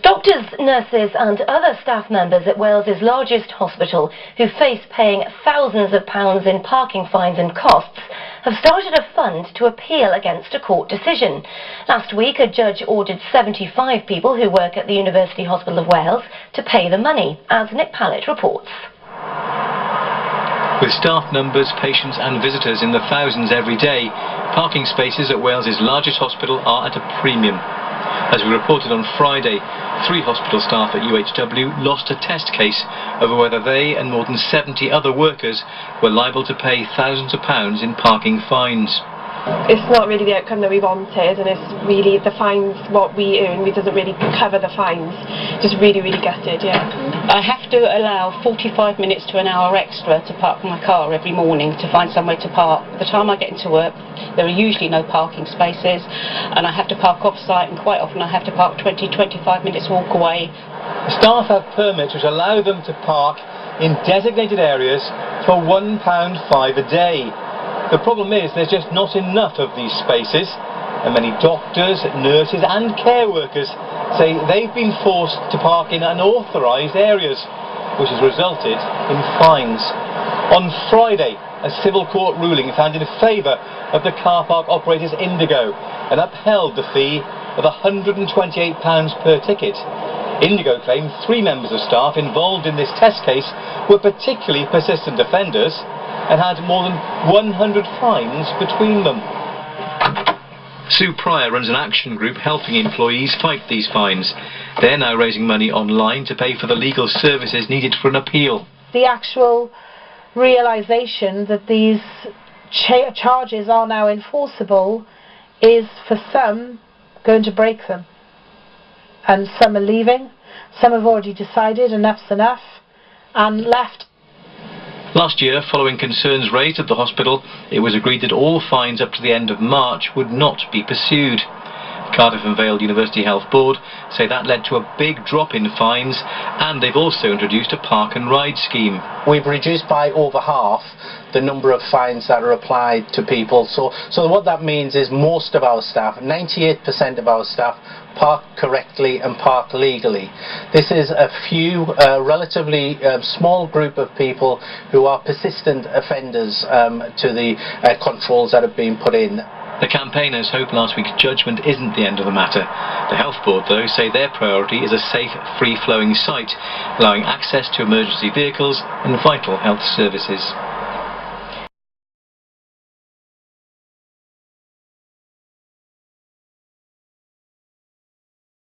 Doctors, nurses and other staff members at Wales's largest hospital, who face paying thousands of pounds in parking fines and costs, have started a fund to appeal against a court decision. Last week, a judge ordered 75 people who work at the University Hospital of Wales to pay the money, as Nick Pallett reports. With staff numbers, patients and visitors in the thousands every day, parking spaces at Wales's largest hospital are at a premium. As we reported on Friday, 3 hospital staff at UHW lost a test case over whether they and more than 70 other workers were liable to pay thousands of pounds in parking fines. It's not really the outcome that we wanted, and it's really the fines, what we earn, it doesn't really cover the fines. Just really gutted, yeah. I have to allow 45 minutes to an hour extra to park my car every morning to find somewhere to park. By the time I get into work, there are usually no parking spaces, and I have to park off-site, and quite often I have to park 20-25 minutes walk away. Staff have permits which allow them to park in designated areas for £1.05 a day. The problem is there's just not enough of these spaces, and many doctors, nurses and care workers say they've been forced to park in unauthorised areas, which has resulted in fines. On Friday, a civil court ruling found in favour of the car park operators Indigo and upheld the fee of £128 per ticket. Indigo claimed 3 members of staff involved in this test case were particularly persistent offenders and had more than 100 fines between them. Sue Pryor runs an action group helping employees fight these fines. They're now raising money online to pay for the legal services needed for an appeal. The actual realisation that these charges are now enforceable is, for some, going to break them. And some are leaving, some have already decided enough's enough and left. Last year, following concerns raised at the hospital, it was agreed that all fines up to the end of March would not be pursued. Cardiff and Vale University Health Board say that led to a big drop in fines, and they've also introduced a park and ride scheme. We've reduced by over half the number of fines that are applied to people. So what that means is most of our staff, 98% of our staff, park correctly and park legally. This is a few, relatively small group of people who are persistent offenders to the controls that have been put in. The campaigners hope last week's judgment isn't the end of the matter. The Health Board, though, say their priority is a safe, free-flowing site, allowing access to emergency vehicles and vital health services.